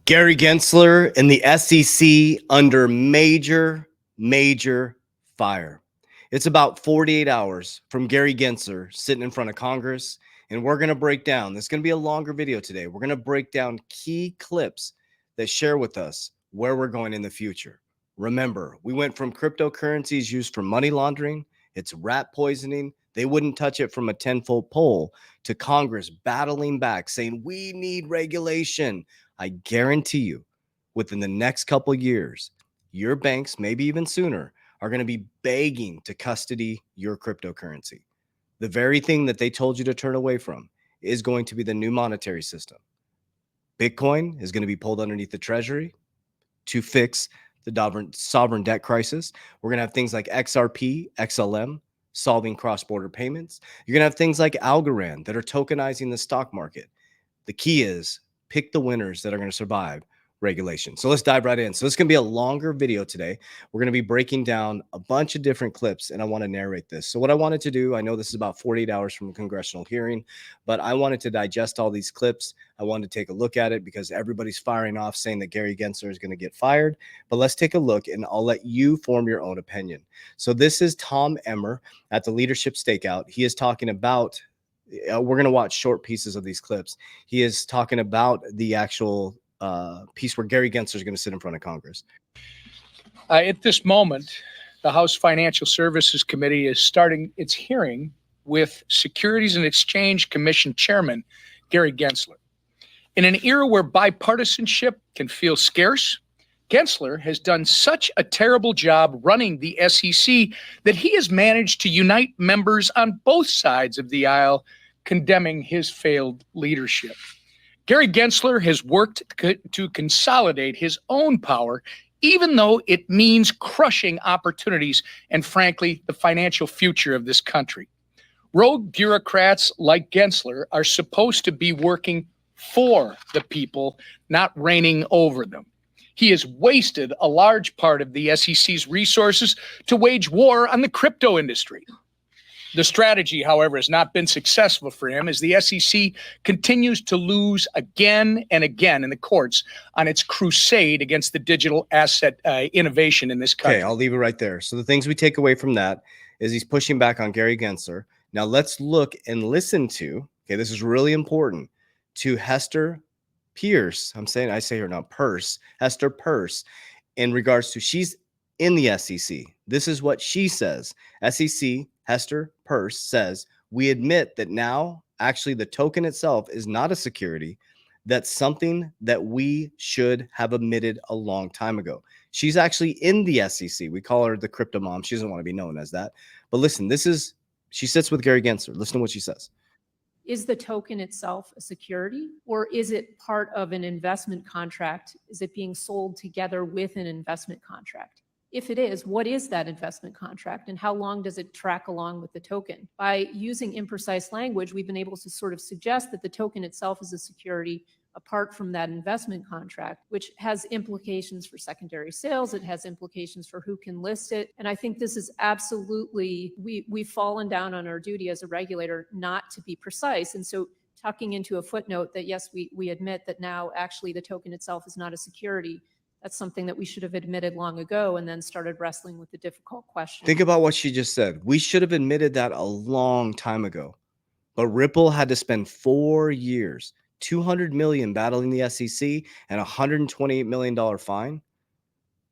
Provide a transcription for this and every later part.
Gary Gensler and the SEC under major fire. It's about 48 hours from Gary Gensler sitting in front of Congress, and we're going to break down. This is going to be a longer video today. We're going to break down key clips that share with us where we're going in the future. Remember, we went from cryptocurrencies used for money laundering, it's rat poisoning, they wouldn't touch it from a 10-foot pole, to Congress battling back, saying we need regulation. I guarantee you, within the next couple years, your banks, maybe even sooner, are going to be begging to custody your cryptocurrency. The very thing that they told you to turn away from is going to be the new monetary system. Bitcoin is going to be pulled underneath the Treasury to fix the sovereign debt crisis. We're going to have things like XRP, XLM, solving cross-border payments. You're going to have things like Algorand that are tokenizing the stock market. The key is pick the winners that are going to survive regulation. So let's dive right in. So it's going to be a longer video today. We're going to be breaking down a bunch of different clips, and I want to narrate this. So what I wanted to do, I know this is about 48 hours from a congressional hearing, but I wanted to digest all these clips. I wanted to take a look at it because everybody's firing off saying that Gary Gensler is going to get fired. But let's take a look, and I'll let you form your own opinion. So this is Tom Emmer at the Leadership Stakeout. He is talking about, we're going to watch short pieces of these clips. He is talking about the actual piece where Gary Gensler is going to sit in front of Congress. At this moment, the House Financial Services Committee is starting its hearing with Securities and Exchange Commission Chairman Gary Gensler. In an era where bipartisanship can feel scarce, Gensler has done such a terrible job running the SEC that he has managed to unite members on both sides of the aisle, condemning his failed leadership. Gary Gensler has worked to consolidate his own power, even though it means crushing opportunities and, frankly, the financial future of this country. Rogue bureaucrats like Gensler are supposed to be working for the people, not reigning over them. He has wasted a large part of the SEC's resources to wage war on the crypto industry. The strategy, however, has not been successful for him as the SEC continues to lose again and again in the courts on its crusade against the digital asset innovation in this country. Okay, I'll leave it right there. So the things we take away from that is he's pushing back on Gary Gensler. Now let's look and listen to, okay, this is really important, to Hester Peirce. I say her now, Peirce, Hester Peirce, in regards to, she's in the SEC. This is what she says. SEC, Hester Peirce says, we admit that now actually the token itself is not a security. That's something that we should have admitted a long time ago. She's actually in the SEC. We call her the crypto mom. She doesn't want to be known as that. But listen, she sits with Gary Gensler. Listen to what she says. Is the token itself a security, or is it part of an investment contract? Is it being sold together with an investment contract? If it is, what is that investment contract and how long does it track along with the token? By using imprecise language, we've been able to sort of suggest that the token itself is a security apart from that investment contract, which has implications for secondary sales. It has implications for who can list it. And I think this is absolutely, we've fallen down on our duty as a regulator not to be precise. And so tucking into a footnote that, yes, we admit that now actually the token itself is not a security. That's something that we should have admitted long ago and then started wrestling with the difficult question. Think about what she just said. We should have admitted that a long time ago. But Ripple had to spend 4 years, $200 million battling the SEC and a $128 million fine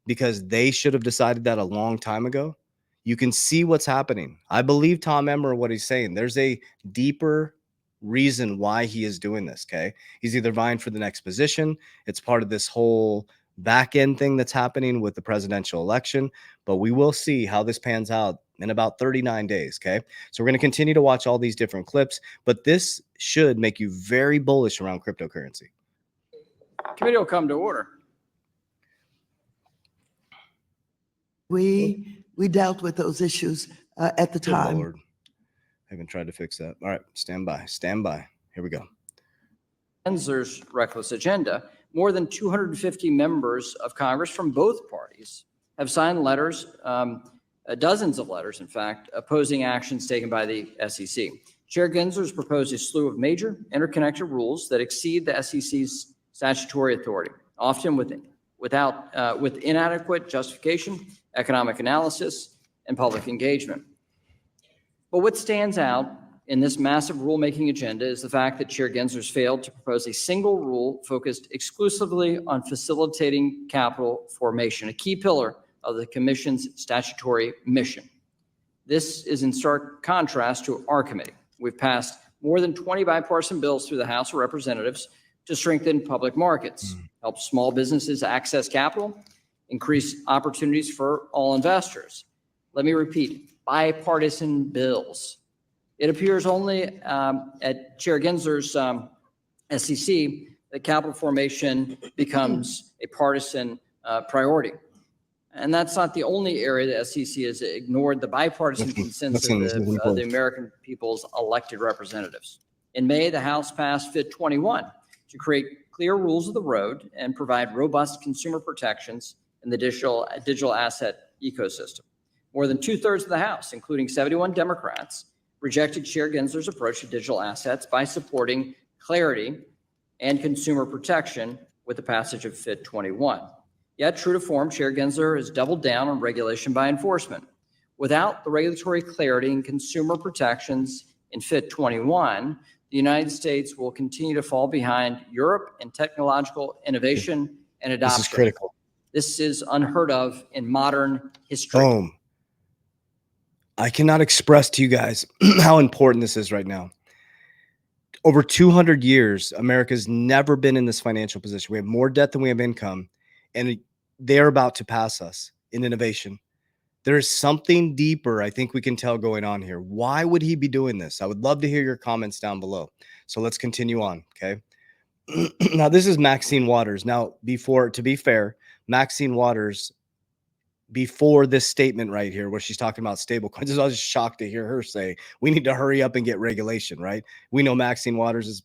because they should have decided that a long time ago. You can see what's happening. I believe Tom Emmer, what he's saying. There's a deeper reason why he is doing this, okay? He's either vying for the next position. It's part of this whole back end thing that's happening with the presidential election, but we will see how this pans out in about 39 days. Okay. So we're going to continue to watch all these different clips, but this should make you very bullish around cryptocurrency. Committee will come to order. We dealt with those issues at the Good time. Lord. I haven't tried to fix that. All right. Stand by. Stand by. Here we go. Gensler's reckless agenda. More than 250 members of Congress from both parties have signed letters, dozens of letters, in fact, opposing actions taken by the SEC. Chair Gensler has proposed a slew of major interconnected rules that exceed the SEC's statutory authority. often with inadequate justification, economic analysis, and public engagement. But what stands out in this massive rulemaking agenda is the fact that Chair Gensler's failed to propose a single rule focused exclusively on facilitating capital formation, a key pillar of the Commission's statutory mission. This is in stark contrast to our committee. We've passed more than 20 bipartisan bills through the House of Representatives to strengthen public markets, help small businesses access capital, increase opportunities for all investors. Let me repeat, bipartisan bills. It appears only at Chair Gensler's SEC that capital formation becomes a partisan priority. And that's not the only area the SEC has ignored the bipartisan consensus of the American people's elected representatives. In May, the House passed FIT 21 to create clear rules of the road and provide robust consumer protections in the digital asset ecosystem. More than 2/3 of the House, including 71 Democrats, rejected Chair Gensler's approach to digital assets by supporting clarity and consumer protection with the passage of FIT 21. Yet, true to form, Chair Gensler has doubled down on regulation by enforcement. Without the regulatory clarity and consumer protections in FIT 21, the United States will continue to fall behind Europe in technological innovation and adoption. This is critical. This is unheard of in modern history. Boom. I cannot express to you guys how important this is right now. Over 200 years, America's never been in this financial position. We have more debt than we have income, and they're about to pass us in innovation. There is something deeper I think we can tell going on here. Why would he be doing this? I would love to hear your comments down below. So let's continue on, okay? Now, this is Maxine Waters. Now, to be fair, Maxine Waters, before this statement right here, where she's talking about stablecoins, I was just shocked to hear her say, we need to hurry up and get regulation, right? We know Maxine Waters is,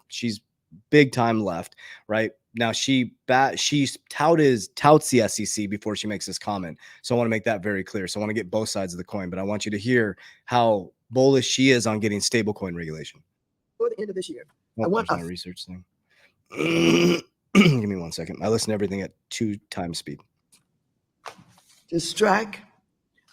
she's big time left, right? Now she touts the SEC before she makes this comment. So I want to make that very clear. So I want to get both sides of the coin, but I want you to hear how bullish she is on getting stablecoin regulation. For the end of this year. Oh, I want there's my research thing. Give me 1 second. I listen to everything at 2 times speed. To strike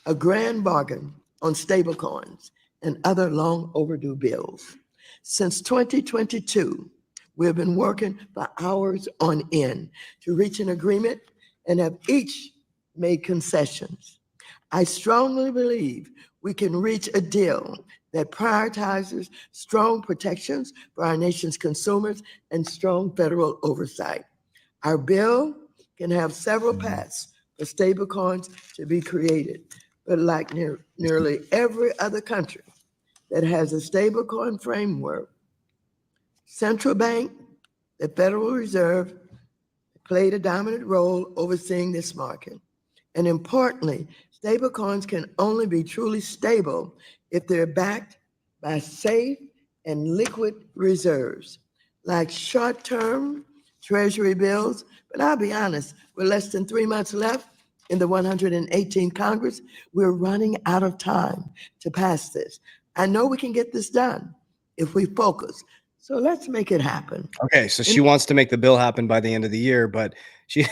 a grand bargain on stablecoins and other long overdue bills. Since 2022, we have been working for hours on end to reach an agreement and have each made concessions. I strongly believe we can reach a deal that prioritizes strong protections for our nation's consumers and strong federal oversight. Our bill can have several paths for stablecoins to be created, but like nearly every other country that has a stablecoin framework, central bank, the Federal Reserve played a dominant role overseeing this market. And importantly, stablecoins can only be truly stable if they're backed by safe and liquid reserves, like short-term treasury bills. But I'll be honest, with less than 3 months left in the 118th Congress, we're running out of time to pass this. I know we can get this done if we focus. So let's make it happen. Okay, so she wants to make the bill happen by the end of the year, but we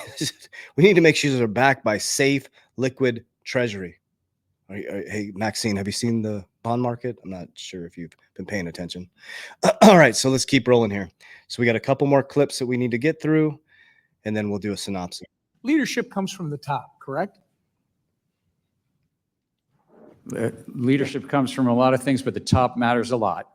need to make sure they're backed by safe, liquid treasury. Hey, Maxine, have you seen the bond market? I'm not sure if you've been paying attention. All right, so let's keep rolling here. So we got a couple more clips that we need to get through, and then we'll do a synopsis. Leadership comes from the top, correct? Leadership comes from a lot of things, but the top matters a lot.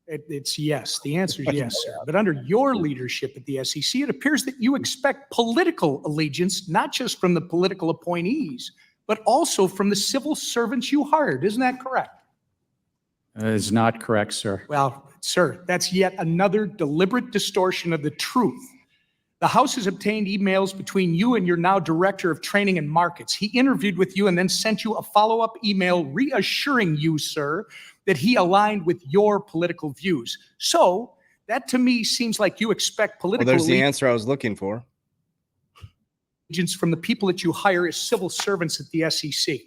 It's yes. The answer is yes, sir. But under your leadership at the SEC, it appears that you expect political allegiance, not just from the political appointees, but also from the civil servants you hired. Isn't that correct? That is not correct, sir. Well, sir, that's yet another deliberate distortion of the truth. The House has obtained emails between you and your now Director of Training and Markets. He interviewed with you and then sent you a follow-up email reassuring you, sir, that he aligned with your political views. So that to me seems like you expect political Well, there's the answer I was looking for. allegiance from the people that you hire as civil servants at the SEC.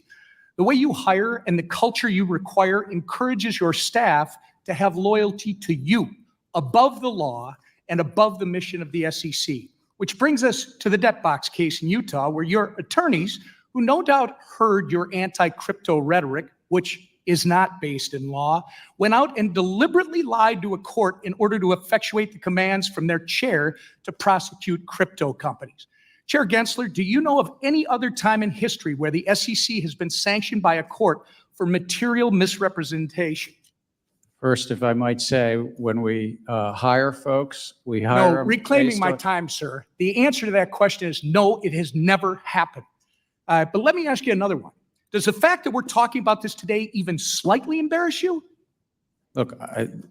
The way you hire and the culture you require encourages your staff to have loyalty to you above the law and above the mission of the SEC. Which brings us to the debt box case in Utah, where your attorneys, who no doubt heard your anti-crypto rhetoric, which is not based in law, went out and deliberately lied to a court in order to effectuate the commands from their chair to prosecute crypto companies. Chair Gensler, do you know of any other time in history where the SEC has been sanctioned by a court for material misrepresentation? First, if I might say, when we hire folks, we hire No, them reclaiming based my on- time, sir. The answer to that question is no, it has never happened. But let me ask you another one. Does the fact that we're talking about this today even slightly embarrass you? Look,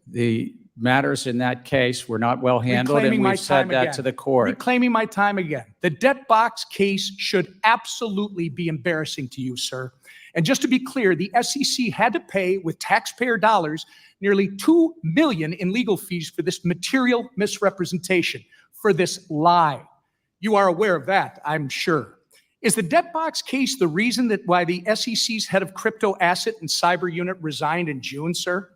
the matters in that case were not well handled, and Reclaiming my we've said time that again. to the court. Reclaiming my time again. The debt box case should absolutely be embarrassing to you, sir. And just to be clear, the SEC had to pay with taxpayer dollars nearly $2 million in legal fees for this material misrepresentation, for this lie. You are aware of that, I'm sure. Is the debt box case the reason that why the SEC's head of crypto asset and cyber unit resigned in June, sir?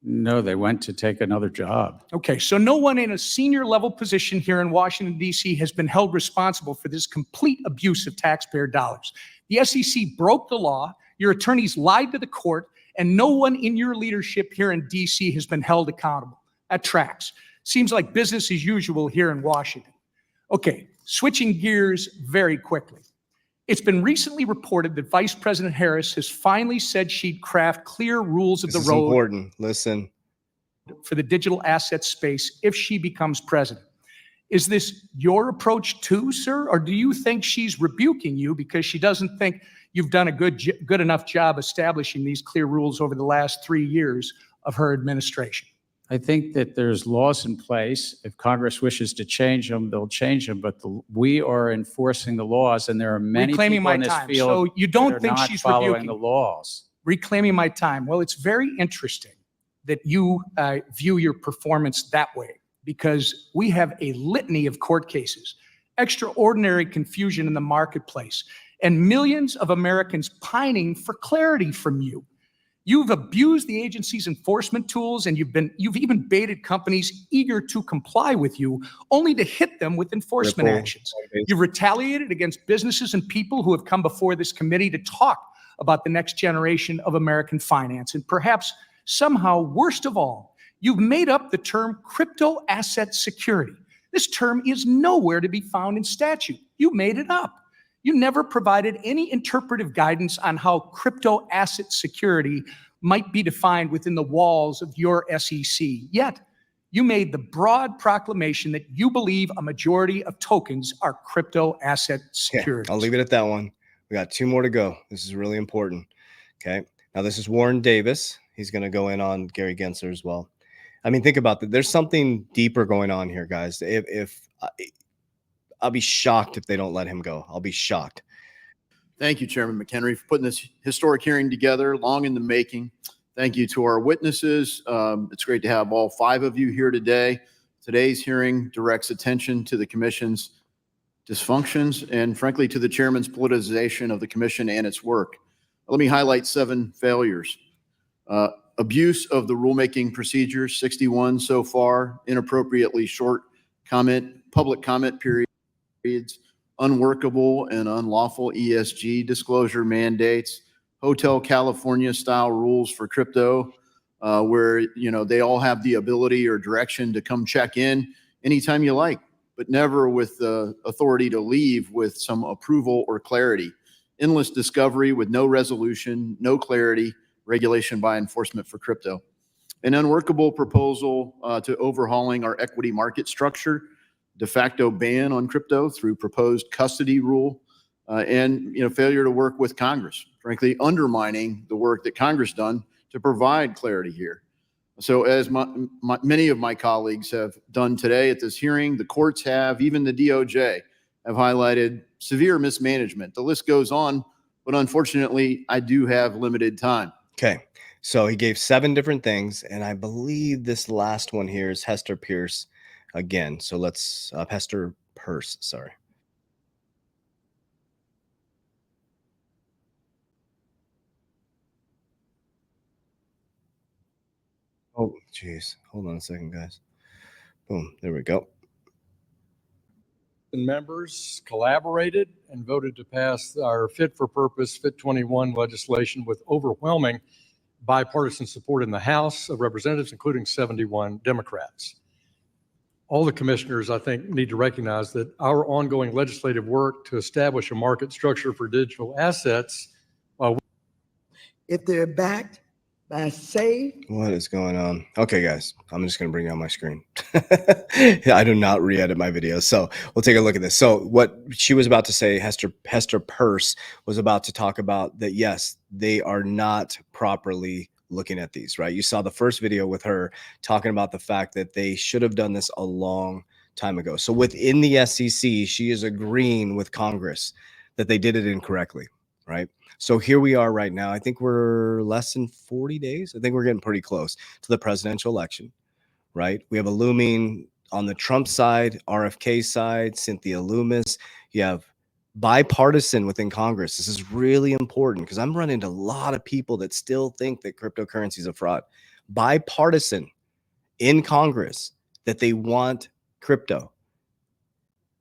No, they went to take another job. Okay, so no one in a senior level position here in Washington, D.C. has been held responsible for this complete abuse of taxpayer dollars. The SEC broke the law, your attorneys lied to the court, and no one in your leadership here in D.C. has been held accountable. That tracks. Seems like business as usual here in Washington. Okay, switching gears very quickly. It's been recently reported that Vice President Harris has finally said she'd craft clear rules of This the is road important. Listen. for the digital asset space if she becomes president. Is this your approach too, sir? Or do you think she's rebuking you because she doesn't think you've done a good enough job establishing these clear rules over the last 3 years of her administration? I think that there's laws in place. If Congress wishes to change them, they'll change them. But we are enforcing the laws, and there are many Reclaiming people my in this time. field So you don't that are think not she's following rebuking the you? laws. Reclaiming my time. Well, it's very interesting that you view your performance that way, because we have a litany of court cases, extraordinary confusion in the marketplace, and millions of Americans pining for clarity from you. You've abused the agency's enforcement tools, and you've even baited companies eager to comply with you, only to hit them with enforcement Ripple. actions. You've retaliated against businesses and people who have come before this committee to talk about the next generation of American finance. And perhaps somehow, worst of all, you've made up the term crypto asset security. This term is nowhere to be found in statute. You made it up. You never provided any interpretive guidance on how crypto asset security might be defined within the walls of your SEC. Yet, you made the broad proclamation that you believe a majority of tokens are crypto asset Okay, securities. I'll leave it at that one. We got 2 more to go. This is really important. Okay. Now, this is Warren Davis. He's going to go in on Gary Gensler as well. I mean, think about that. There's something deeper going on here, guys. I'll be shocked if they don't let him go. I'll be shocked. Thank you, Chairman McHenry, for putting this historic hearing together, long in the making. Thank you to our witnesses. It's great to have all 5 of you here today. Today's hearing directs attention to the commission's dysfunctions and, frankly, to the chairman's politicization of the commission and its work. Let me highlight 7 failures. Abuse of the rulemaking procedures, 61 so far, inappropriately short public comment periods, unworkable and unlawful ESG disclosure mandates, Hotel California style rules for crypto, where they all have the ability or direction to come check in anytime you like, but never with the authority to leave with some approval or clarity. Endless discovery with no resolution, no clarity, regulation by enforcement for crypto. An unworkable proposal to overhauling our equity market structure, de facto ban on crypto through proposed custody rule, and failure to work with Congress, frankly undermining the work that Congress done to provide clarity here. So as many of my colleagues have done today at this hearing, the courts have, even the DOJ, have highlighted severe mismanagement. The list goes on, but unfortunately, I do have limited time. Okay. So he gave 7 different things, and I believe this last one here is Hester Peirce again. So let's Hester Peirce, sorry. Oh, geez. Hold on a second, guys. Boom. There we go. and members collaborated and voted to pass our Fit for Purpose Fit 21 legislation with overwhelming bipartisan support in the House of Representatives, including 71 Democrats. All the commissioners, I think, need to recognize that our ongoing legislative work to establish a market structure for digital assets. If they're backed by safe, What is going on? Okay, guys, I'm just going to bring on my screen. I do not re-edit my videos. So we'll take a look at this. So what she was about to say, Hester Peirce was about to talk about that. Yes, they are not properly looking at these, right? You saw the first video with her talking about the fact that they should have done this a long time ago. So within the SEC, she is agreeing with Congress that they did it incorrectly, right? So here we are right now. I think we're less than 40 days. I think we're getting pretty close to the presidential election, right? We have a looming on the Trump side, RFK side, Cynthia Loomis. You have bipartisan within Congress. This is really important because I'm running into a lot of people that still think that cryptocurrency is a fraud. Bipartisan in Congress that they want crypto.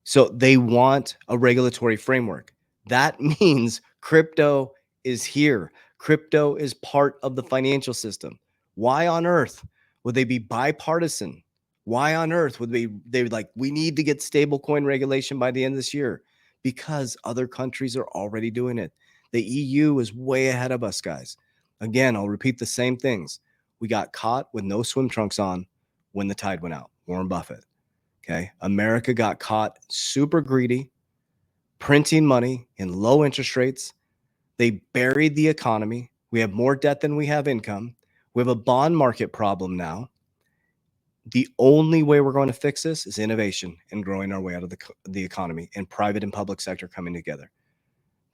So they want a regulatory framework. That means crypto is here. Crypto is part of the financial system. Why on earth would they be bipartisan? Why on earth would they like, we need to get stablecoin regulation by the end of this year? Because other countries are already doing it. The EU is way ahead of us, guys. Again, I'll repeat the same things. We got caught with no swim trunks on when the tide went out. Warren Buffett. Okay. America got caught super greedy, printing money in low interest rates. They buried the economy. We have more debt than we have income. We have a bond market problem now. The only way we're going to fix this is innovation and growing our way out of the economy and private and public sector coming together.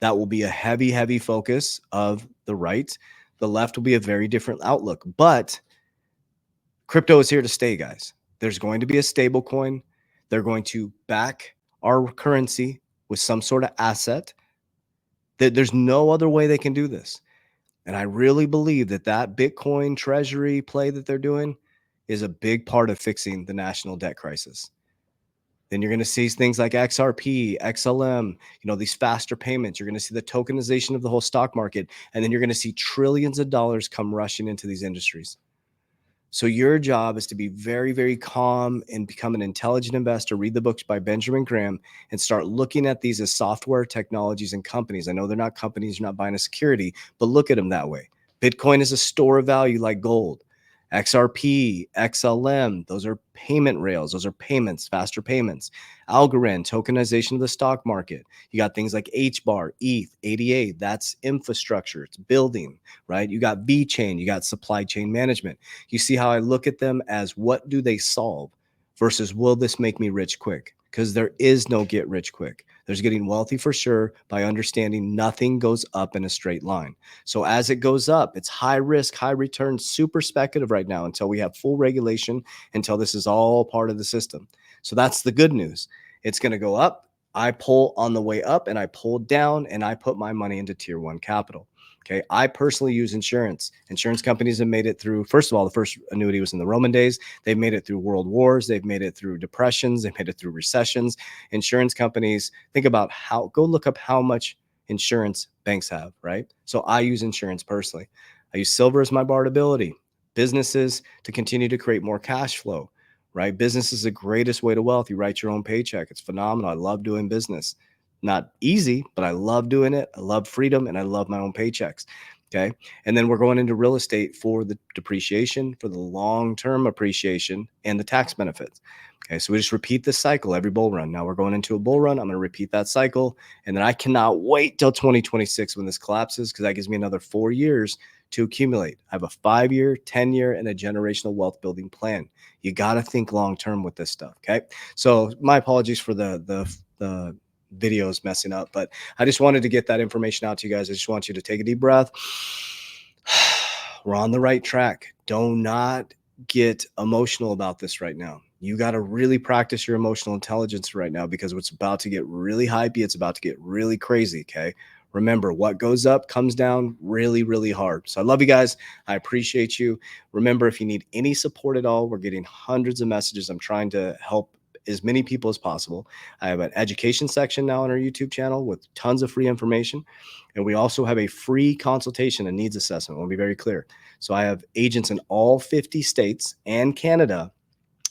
That will be a heavy, heavy focus of the right. The left will be a very different outlook. But crypto is here to stay, guys. There's going to be a stable coin. They're going to back our currency with some sort of asset. There's no other way they can do this. And I really believe that that Bitcoin treasury play that they're doing is a big part of fixing the national debt crisis. Then you're going to see things like XRP, XLM, these faster payments. You're going to see the tokenization of the whole stock market. And then you're going to see trillions of dollars come rushing into these industries. So your job is to be very, very calm and become an intelligent investor. Read the books by Benjamin Graham and start looking at these as software technologies and companies. I know they're not companies, you're not buying a security, but look at them that way. Bitcoin is a store of value like gold. XRP, XLM, those are payment rails. Those are payments, faster payments. Algorand, tokenization of the stock market. You got things like HBAR, ETH, ADA, that's infrastructure, it's building, right? You got VeChain, you got supply chain management. You see how I look at them as what do they solve versus will this make me rich quick? Because there is no get rich quick. There's getting wealthy for sure by understanding nothing goes up in a straight line. So as it goes up, it's high risk, high return, super speculative right now until we have full regulation, until this is all part of the system. So that's the good news. It's going to go up. I pull on the way up and I pull down and I put my money into tier one capital. Okay. I personally use insurance. Insurance companies have made it through, first of all, the first annuity was in the Roman days. They've made it through world wars. They've made it through depressions. They've made it through recessions. Insurance companies, think about go look up how much insurance banks have, right? So I use insurance personally. I use silver as my bartability. Businesses to continue to create more cash flow, right? Business is the greatest way to wealth. You write your own paycheck. It's phenomenal. I love doing business. Not easy, but I love doing it. I love freedom and I love my own paychecks. Okay. And then we're going into real estate for the depreciation, for the long-term appreciation and the tax benefits. Okay. So we just repeat this cycle every bull run. Now we're going into a bull run. I'm going to repeat that cycle. And then I cannot wait till 2026 when this collapses, because that gives me another 4 years to accumulate. I have a 5-year, 10-year, and a generational wealth building plan. You got to think long-term with this stuff. Okay. So my apologies for the videos messing up, but I just wanted to get that information out to you guys. I just want you to take a deep breath. We're on the right track. Do not get emotional about this right now. You got to really practice your emotional intelligence right now, because it's about to get really hypey. It's about to get really crazy. Okay. Remember, what goes up comes down really, really hard. So I love you guys. I appreciate you. Remember, if you need any support at all, we're getting hundreds of messages. I'm trying to help as many people as possible. I have an education section now on our YouTube channel with tons of free information. And we also have a free consultation and needs assessment. I want to be very clear. So I have agents in all 50 states and Canada.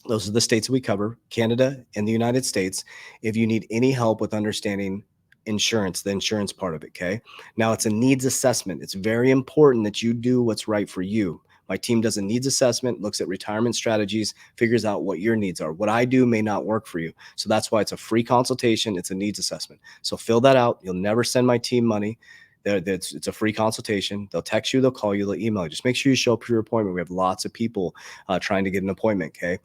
Those are the states that we cover, Canada and the United States. If you need any help with understanding insurance, the insurance part of it, okay? Now it's a needs assessment. It's very important that you do what's right for you. My team does a needs assessment, looks at retirement strategies, figures out what your needs are. What I do may not work for you. So that's why it's a free consultation. It's a needs assessment. So fill that out. You'll never send my team money. It's a free consultation. They'll text you, they'll call you, they'll email you. Just make sure you show up for your appointment. We have lots of people trying to get an appointment, okay?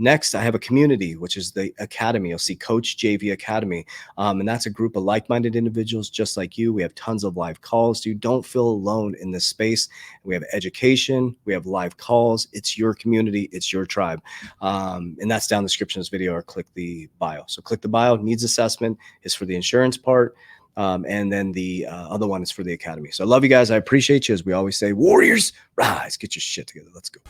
Next, I have a community, which is the Academy. You'll see Coach JV Academy. And that's a group of like-minded individuals just like you. We have tons of live calls. You don't feel alone in this space. We have education. We have live calls. It's your community. It's your tribe. And that's down in the description of this video, or click the bio. So click the bio. Needs assessment is for the insurance part. And then the other one is for the Academy. So I love you guys. I appreciate you. As we always say, Warriors, rise, get your shit together. Let's go.